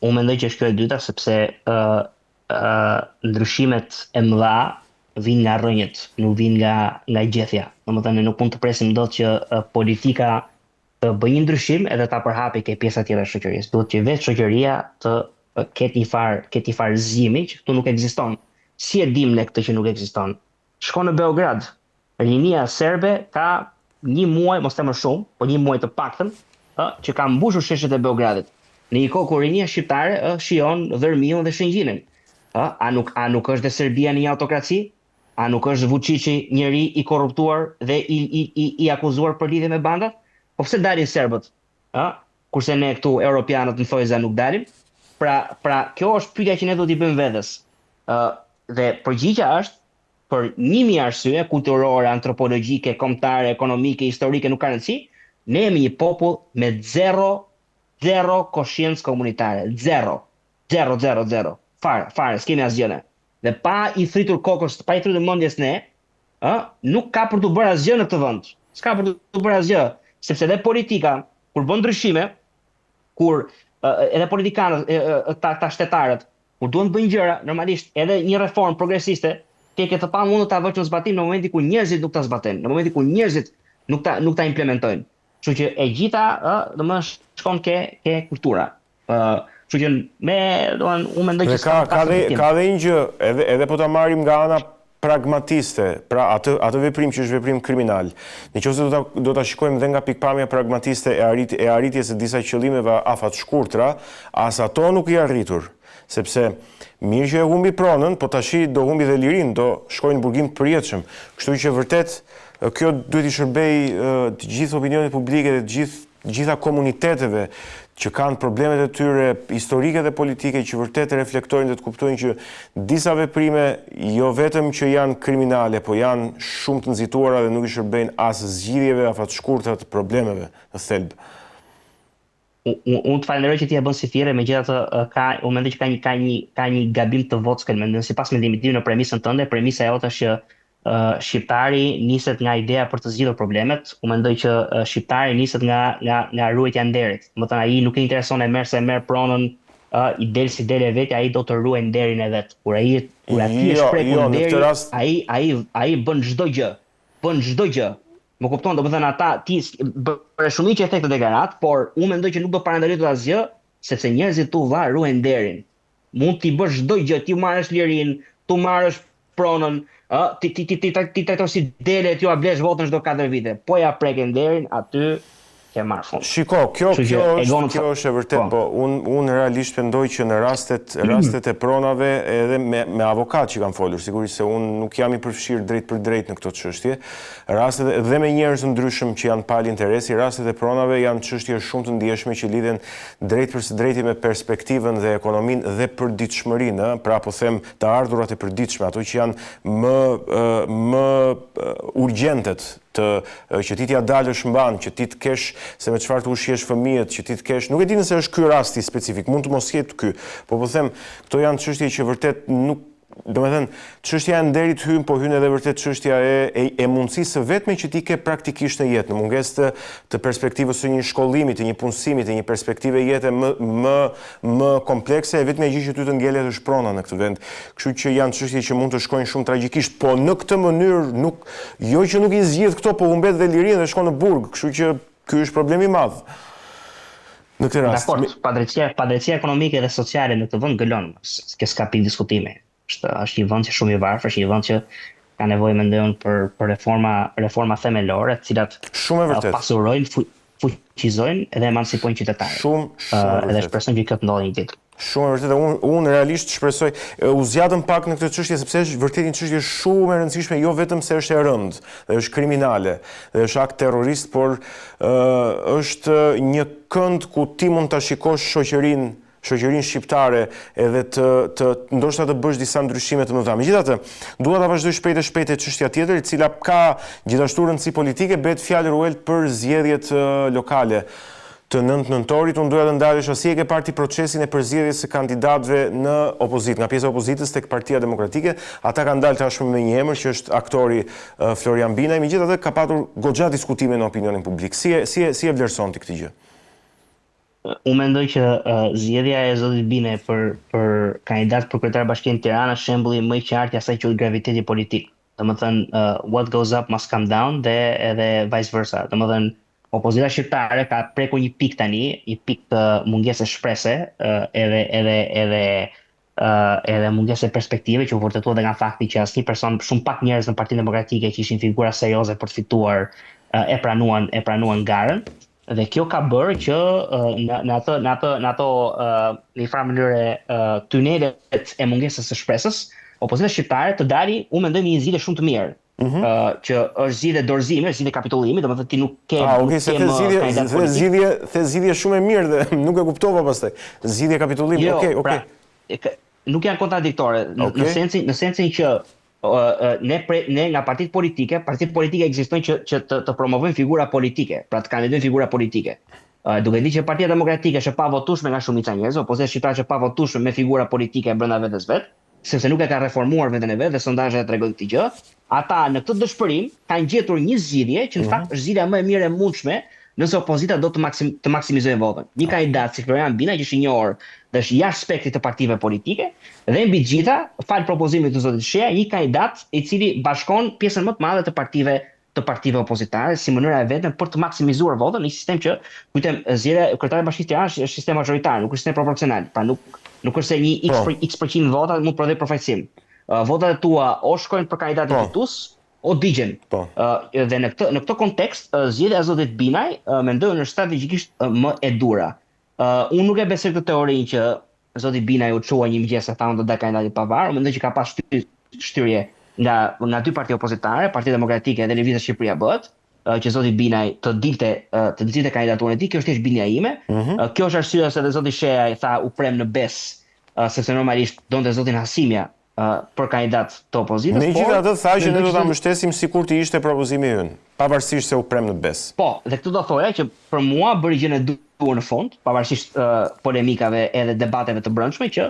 Unë mendoj që është kjo e dyta, sepse ndryshimet e mëdha vinë nga rrënjët, nuk vinë nga gjethja. Domethënë ne nuk mund të presim dot që politika të bëjë një ndryshim edhe ta përhapi ke pjesa tjera të shoqërisë. Duhet që vetë shoqëria të ketë një farë zgjimi që këtu nuk ekziston. Si e dim ne këtë që nuk ekziston? Shko në Beograd. Rinia serbe ka një muaj, mos të më shumë, po një muaj të paktën, që ka mbushur sheshet e Beogradit. Në një kohë kur rinia shqiptare shijon Dërmiun dhe Shëngjinën. A nuk është dhe Serbia një autokraci? A nuk është Vučići njëri i korruptuar dhe i akuzuar për lidhje me bandat? Po pse dalin serbët? Kurse ne këtu europianët në thojza nuk dalim? Pra kjo është pyetja që ne do t'i bëjmë vetes. Dhe përgjigja është për 1000 arsye kulturore, antropologjike, kombëtare, ekonomike, historike, nuk ka rëndësi, ne jemi një popull me zero kosciencë komunitare. Zero. Fare, s'kemi asgjë ne. Dhe pa i thritur kokës, pa i thritur mendjes ne, nuk ka për të bërë asgjë në këtë vend. S'ka për të bërë asgjë, sepse dhe politika kur bën ndryshime, kur edhe politikanët, ta shtetarët, kur duan të bëjnë gjëra, normalisht edhe një reformë progresiste, ke të pamundur ta vësh në zbatim në momentin ku njerëzit nuk ta zbatojnë, në momentin ku njerëzit nuk ta implementojnë. Kështu që e gjitha, domethënë shkon ke kultura. Kështu që unë mendoj që ka dhe një gjë, edhe po ta marrim nga ana pragmatiste, pra atë veprim që është veprim kriminal. Nëse do ta shikojmë dhe nga pikpamja pragmatiste e arritjes së disa qëllimeve afat shkurtra, as ato nuk i arritur. Sepse mirë që e humbi pronën, po tashi do humbi dhe lirin, do shkojnë në burgim të përjetshëm. Kështu që vërtet kjo duhet i shërbej të gjithë opinionit publike dhe të gjitha komuniteteve që kanë problemet e tyre historike dhe politike, që vërtet reflektojnë dhe të kuptojnë që disa veprime jo vetëm që janë kriminale, po janë shumë të nxituara dhe nuk i shërbejnë as zgjidhjeve afatshkurtra të problemeve në thelb. Unë të falenderoj që ti e bën si thirrje, megjithatë unë mendoj që ka një gabim të vockël, sipas mendimit tim në premisën tënde. Premisa jote është që shqiptari niset nga ideja për të zgjidhur problemet. Unë mendoj që shqiptari niset nga ruajtja e nderit. Domethënë ai nuk e intereson e merr se merr pronën, i del si del e vet, ai do të ruajë nderin e vet. Kur ai është prekur nderi, ai bën çdo gjë. Më kupton, domethënë ata ti për shumicë efekte deklarat, por unë mendoj që nuk do parandalitet asgjë, sepse njerëzit tu ruajnë nderin. Mund t'i bësh çdo gjë, ti marrësh lirin, tu marrësh pronën, ti trajtosh si dele, ti u blesh votën çdo 4 vite. Po ja preken nderin, aty ke marrë fund. Shiko, kjo është e vërtet, po unë realisht mendoj që në rastet e pronave edhe me avokat që kanë folur, sigurisht se unë nuk jam i përfshirë drejt për drejt në këto çështje, rastet dhe me njerëz të ndryshëm që janë palë interesi, rastet e pronave janë çështje shumë të ndjeshme që lidhen drejt për së drejti me perspektivën dhe ekonominë dhe përditshmërinë, pra po them të ardhurat e përditshme, ato që janë më urgjentet që ti t'ja dalësh mban, që ti të kesh se me çfarë të ushqesh fëmijët, që ti të kesh, nuk e di nëse është ky rasti specifik, mund të mos jetë ky, po them, këto janë çështje që vërtet nuk, domethënë, çështja e nderit hyn, po hyn edhe vërtet çështja e mundësisë vetme që ti ke praktikisht në jetë, në mungesë të perspektivës së një shkollimi, të një punësimi, të një perspektive jete më komplekse, e vetmja gjë që ty të ngjelet është prona në këtë vend. Kështu që janë çështje që mund të shkojnë shumë tragjikisht, po në këtë mënyrë jo që nuk i zgjidh këto, po humbet dhe lirinë dhe shkon në burg, kështu që ky është problem i madh. Në këtë rast. Dakor, padrejtia ekonomike dhe sociale në këtë vend gëlon, s'ka pikë diskutime. Është një vend që shumë i varfër, është një vend që ka nevojë mendoj për reforma themelore, të cilat pasurojnë, fuqizojnë dhe emancipojnë qytetarët. Edhe shpresoj që këtë ndodhi një ditë. Shumë e vërtetë, unë realisht shpresoj, u zgjatëm pak në këtë çështje sepse është vërtet një çështje shumë e rëndësishme, jo vetëm se është e rëndë, dhe është kriminale, dhe është akt terrorist, por është një kënd ku ti mund ta shikosh shoqërinë shqiptare edhe të ndoshta të bësh disa ndryshime të mëdha. Megjithatë, dua ta vazhdoj shpejt e çështja tjetër, e cila ka gjithashtu rëndësi politike, bëhet fjalë Ruel për zgjedhjet lokale të 9 nëntorit. Unë doja të ndalësh si e ke parti procesin e përzgjedhjes së kandidatëve në opozitë, nga pjesa e opozitës tek Partia Demokratike. Ata kanë dalë tashmë me një emër që është aktori Florian Binaj. Megjithatë, ka patur goxha diskutime në opinionin publik. Si e vlerëson ti këtë gjë? Unë mendoj që zgjedhja e zotit Bine për kandidat për kryetar bashkinë Tirana është shembulli më i qartë i asaj që graviteti politik. Domethënë what goes up must come down dhe edhe vice versa. Domethënë opozita shqiptare ka prekur një pik tani, një pik të mungesës shprese, edhe mungesë perspektive që u vërtetua dhe nga fakti që asnjë person, shumë pak njerëz në Partinë Demokratike që ishin figura serioze për të fituar e pranuan garën. Dhe kjo ka bërë që në ato në një farë mënyrë tunelet e mungesës së shpresës, opozita shqiptare të dali, unë mendoj me një zgjidhje shumë të mirë. Që është zgjidhje dorëzimi, është zgjidhje kapitullimi, domethënë ti nuk ke the zgjidhje shumë e mirë dhe nuk e kuptova pastaj. Zgjidhje kapitullimi, okay. Pra, nuk janë kontradiktore, në sensin që ne nga partitë politike ekzistojnë që të promovojnë figura politike, pra të kandidojnë figura politike. Duke ditë që Partia Demokratike është e pavotueshme nga shumica e njerëzve, opozita shqiptare është e pavotueshme me figura politike brenda vetes vet, sepse nuk e ka reformuar veten e vet dhe sondazhet e tregojnë këtë gjë. Ata në këtë dëshpërim kanë gjetur një zgjidhje që në fakt është zgjidhja më e mirë e mundshme nëse opozita do të maksimizojë votën. Një kandidat si Florian Bina që është i njohur dhe është jashtë spektrit të partive politike dhe mbi të gjitha, fal propozimit të zotit Shea, një kandidat i cili bashkon pjesën më të madhe të partive opozitare si mënyra e vetme për të maksimizuar votën në një sistem që kujtem zgjedhja e kryetarit të Bashkisë Tiranës është sistem majoritar, nuk është sistem proporcional. Pra nuk është se një x% vota mund të prodhoj përfaqësim. Votat e tua o shkojnë për kandidatin fitues o digjen. Dhe në këtë kontekst, zgjedhja e zotit Binaj mendoj është strategjikisht më e dura. Unë nuk e besoj këtë teorinë që zoti Binaj u çua një mëngjes sa unë do dal kandidati pavar, mendoj që ka pas shtyrje nga dy parti opozitare, Partia Demokratike dhe Lëvizja Shqipëria Bëhet, që zoti Binaj të nxilte kandidaturën e tij, kjo është thjesht bindja ime. Kjo është arsyeja se zoti Shea i tha u prem në bes, sepse normalisht donte zotin Hasimja për kandidat të opozitës. Megjithatë tha që ne do ta mbështesim sikur të ishte propozimi ynë, pavarësisht se u prem në bes. Po, dhe këtë do thoja që për mua bëri gjën e duhur në fund, pavarësisht polemikave edhe debateve të brendshme, që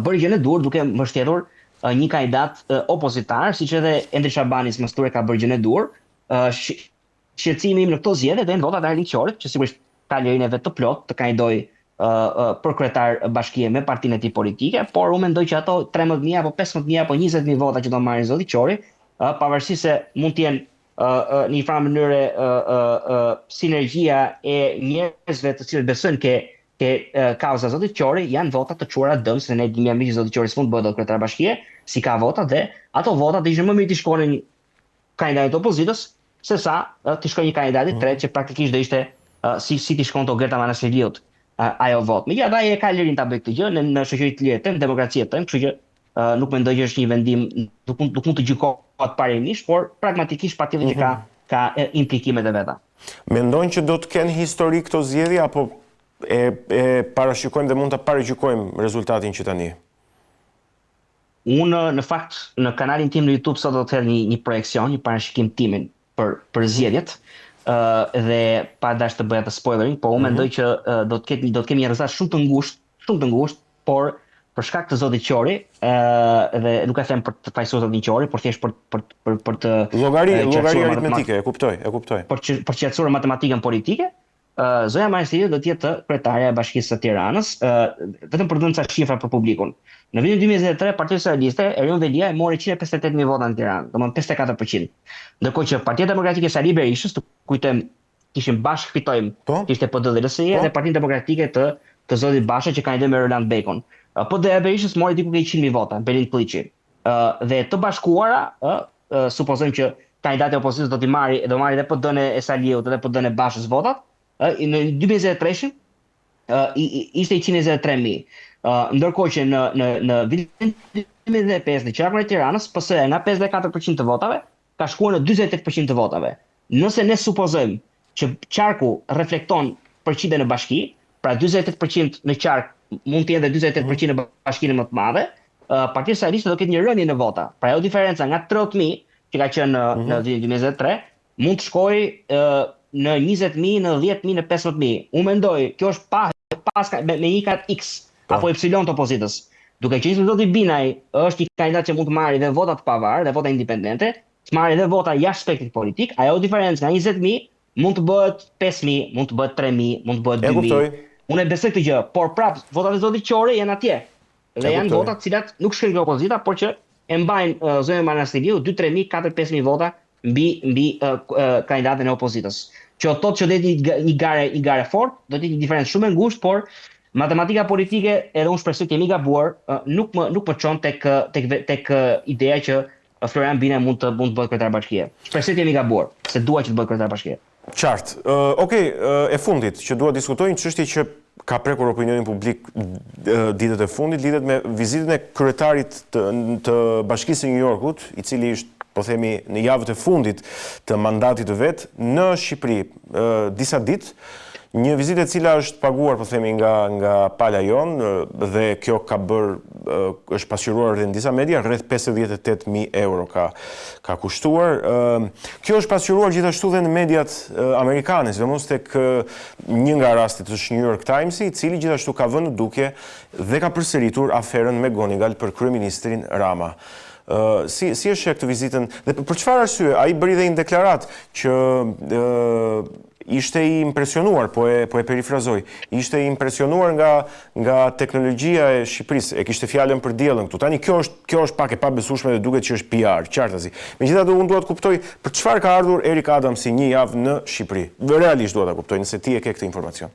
bëri gjën e duhur duke mbështetur një kandidat opozitar, siç edhe Endri Shabanis më së ka bërë gjën e duhur. Shqetësimi im në këto zgjedhje dhe në votat e Arlit Qorit, që sigurisht ka lirinë e vet të plot të kandidojë për kryetar bashkie me partinë e tij politike, por unë mendoj që ato 13.000 apo 15.000 apo 20.000 vota që do marrin zoti Qori, pavarësisht se mund të jenë në një farë mënyrë sinergjia e njerëzve të cilët besojnë ke kauza zotit Qori, janë vota të çuara dëm, se ne dimë që zoti Qori s'mund të bëhet kryetar bashkie, si ka vota dhe ato vota do ishin më mirë të shkonin kandidatit të opozitës, sesa të shkojë një kandidat i tretë që praktikisht do ishte si të shkonte Gerta Manasiliut. Ajo vot. Megjithatë ai e ka lirinë ta bëjë këtë gjë në shoqëri të lirë, në demokraci të kështu që nuk mendoj që është një vendim nuk mund të gjykohet parimisht, por pragmatikisht patjetër që ka implikimet e veta. Mendojnë që do të kenë histori këto zgjedhje apo e parashikojmë dhe mund ta paragjykojmë rezultatin që tani? Unë në fakt në kanalin tim në YouTube sot do të hedh një projekcion, një parashikim timin për zgjedhjet. Dhe pa dash të bëja të spoilering, po unë mendoj që do të kemi një rezultat shumë të ngushtë, por për shkak të zotit Qori, dhe nuk e them për të fajsuar zotin Qori, por thjesht për të llogari aritmetike, e kuptoj. Për qetësuar matematikën politike, Zoja Maristeli do të jetë kryetare e Bashkisë së Tiranës, vetëm për të dhënë ca shifra për publikun. Në vitin 2023, Partia Socialiste, Erion Velia e mori 158.000 vota në Tiranë, domethënë 54%. Ndërkohë që Partia Demokratike Sali Berishës, të kujtojmë, kishim bashkë fitojmë, ishte PD-LSI dhe Partinë Demokratike të zotit Basha që kandidoi me Roland Bekon. PD-ja e Berishës mori diku 100.000 vota, Belin Kulliçi. Dhe të bashkuara, supozojmë që kandidati i opozitës do marri dhe PD-n e Saliut dhe PD-n e Bashës votat. Në 2023 ishte 123.000. Ndërkohë që në vitin 2005 në qarkun e Tiranës, PS-ja nga 54% të votave ka shkuar në 48% të votave. Nëse ne supozojmë që qarku reflekton përqindjen e bashki, pra 48% në qark mund të jetë 48% në bashkinë më të madhe, Partia Socialiste do ketë një rënje në vota. Pra ajo diferenca nga 30.000 që ka qenë në vitin 2023 mund të shkojë në 20.000, në 10.000, në 15.000. Unë mendoj, kjo është pas me një kat X apo Y të opozitës. Duke qenë se zoti Binaj është një kandidat që mund të marrë dhe vota të pavarë dhe vota independente, të marrë dhe vota jashtë spektrit politik, ajo diferencë nga 20.000 mund të bëhet 5.000, mund të bëhet 3.000, mund të bëhet 2.000. Unë e besoj këtë gjë, por prap votat e zotit Qore janë atje. Dhe janë vota të cilat nuk shkrin nga opozita, por që e mbajnë zonën Manastiriu 2-3.000, 4-5.000 vota mbi kandidatën e opozitës. Që thotë që do të jetë një gare fort, do të jetë një diferencë shumë e ngushtë, por matematika politike edhe unë shpresoj të jemi gabuar, nuk më çon tek ideja që Florian Bine mund të bëhet kryetar bashkie. Shpresoj të jemi gabuar, se dua që të bëhet kryetar bashkie. Qartë. Okej, e fundit që dua diskutojnë çështje që ka prekur opinionin publik ditët e fundit, lidhet me vizitën e kryetarit të Bashkisë së New Yorkut, i cili është, po themi, në javët e fundit të mandatit të vet në Shqipëri disa ditë. Një vizitë e cila është paguar, po themi, nga pala jonë, dhe kjo është pasqyruar edhe në disa media, rreth 58.000 euro ka kushtuar. Kjo është pasqyruar gjithashtu dhe në mediat amerikane, sidomos tek një nga rastet është New York Times, i cili gjithashtu ka vënë në dukje dhe ka përsëritur aferën me Gonigal për kryeministrin Rama. Si është këtë vizitën dhe për çfarë arsye? Ai bëri dhe një deklarat që ishte i impresionuar, po e perifrazoj, ishte i impresionuar nga teknologjia e Shqipërisë, e kishte fjalën për diellën këtu. Tani kjo është pak e pabesueshme dhe duket që është PR, qartësi. Megjithatë unë dua të kuptoj për çfarë ka ardhur Erik Adamsi një javë në Shqipëri. Realisht dua ta kuptoj, nëse ti e ke këtë informacion.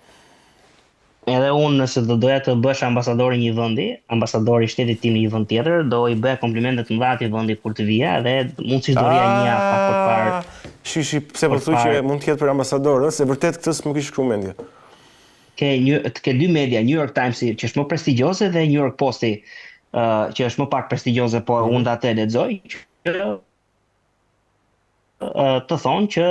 Edhe unë nëse do doja të bësh ambasadori një vendi, ambasadori i shtetit tim në një vend tjetër, do i bëja komplimente të mëdha atij vendi kur të vija dhe mundësisht do rija një javë pak përpara. Pse po thuaj që mund të jetë për ambasador, se vërtet këtë s'më kishte shkruar mendje. Ke dy media, New York Times që është më prestigjioze dhe New York Posti që është më pak prestigjioze, po unë atë lexoj që të thonë që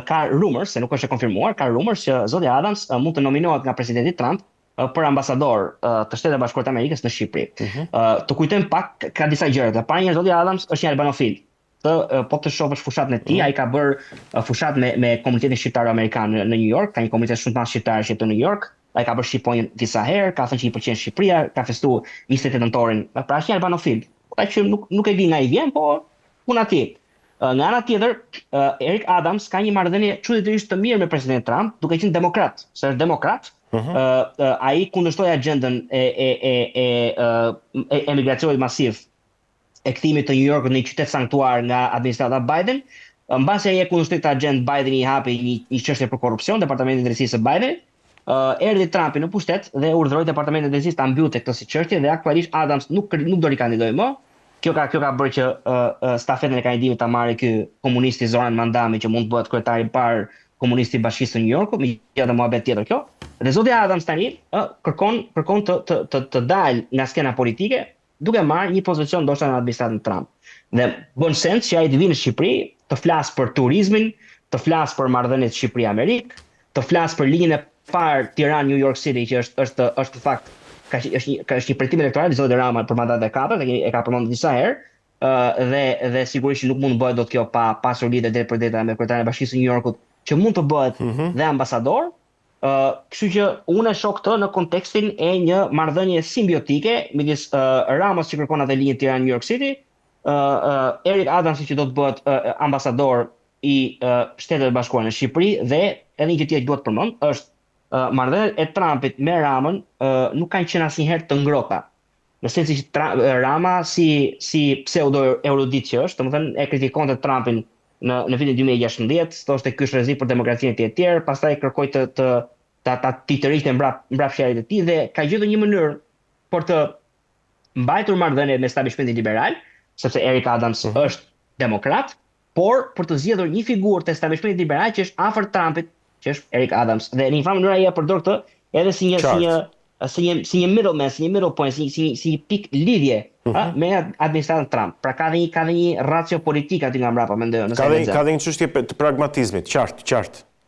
ka rumors, se nuk është e konfirmuar, ka rumors që zoti Adams mund të nominohet nga presidenti Trump për ambasador të Shtetit Bashkuar të Amerikës në Shqipëri. Të kujtojmë pak ka disa gjëra. Para një zoti Adams është një albanofil. Po të shohësh fushatën e tij, ai ka bërë fushat me komunitetin shqiptar amerikan në New York, ka një komunitet shumë të madh shqiptar që jeton në New York. Ai ka bërë shqiponjën disa herë, ka thënë që i pëlqen Shqipëria, ka festuar 28 nëntorin. Pra është një albanofil. Ai që nuk e di nga i vjen, po puna e tij. Nga ana tjetër, Erik Adams ka një marrëdhënie çuditërisht të mirë me presidentin Trump, duke qenë demokrat. Se është demokrat, ai kundërshtoi agjendën e emigracionit masiv, e kthimit të New Yorkut në një qytet sanktuar nga administrata Biden. Mbasi ai e kundërshtoi këtë agjendë, Bideni i hapi një çështje për korrupsion, departamentin e drejtësisë së Bidenit. Erdhi Trumpi në pushtet dhe urdhëroi departamentin e drejtësisë ta mbyllte këtë si çështje dhe aktualisht Adams nuk do rikandidojë më. Kjo ka bërë që stafetën e kandidimit ta marrë ky komunisti Zoran Mandami, që mund të bëhet kryetari i parë komunisti i Bashkisë së New Yorkut, me gjithë muhabet tjetër kjo. Dhe zoti Adams tani kërkon të dalë nga skena politike, duke marrë një pozicion ndoshta në administratën Trump. Dhe bën sens që ai të vinë në Shqipëri, të flasë për turizmin, të flasë për marrëdhëniet Shqipëri-Amerikë, të flasë për linjën e parë Tiranë-New York City, që është në fakt është një pritje elektorale i zotit Rama për mandatin e katërt, e ka përmendur disa herë, dhe sigurisht nuk mund të bëhet dot kjo pa pasur lidhje drejt për drejtë me kryetarin e Bashkisë së New Yorkut, që mund të bëhet dhe ambasador. Kështu që unë e shoh këtë në kontekstin e një marrëdhënie simbiotike midis Ramos që kërkon atë linjë Tiranë-New York City, Erik Adamsi që do të bëhet ambasador i Shtetit Bashkuar në Shqipëri, dhe edhe një gjë tjetër që duhet të përmend është marrëdhëniet e Trumpit me Ramën nuk kanë qenë asnjëherë të ngrohta. Në sensin që Rama si pseudo-erudit që është, domethënë e kritikonte Trumpin në vitin 2016, thoshte ky është rrezik për demokracinë e tjerë, pastaj kërkoi ta titërishte mbrapa fjalët e tij dhe ka gjetur një mënyrë për të mbajtur marrëdhëniet me establishmentin liberal, sepse Erik Adams është demokrat, por për të zgjedhur një figurë të establishmentit liberal që është afër Trumpit, që është Erik Adams. Dhe në një farë mënyrë ai e përdor këtë edhe si një middleman, si një middle point, si një pikë lidhje me administratën Trump. Pra ka dhe një racio politik aty nga mbrapa, mendoj. Ka dhe një çështje të pragmatizmit, qartë.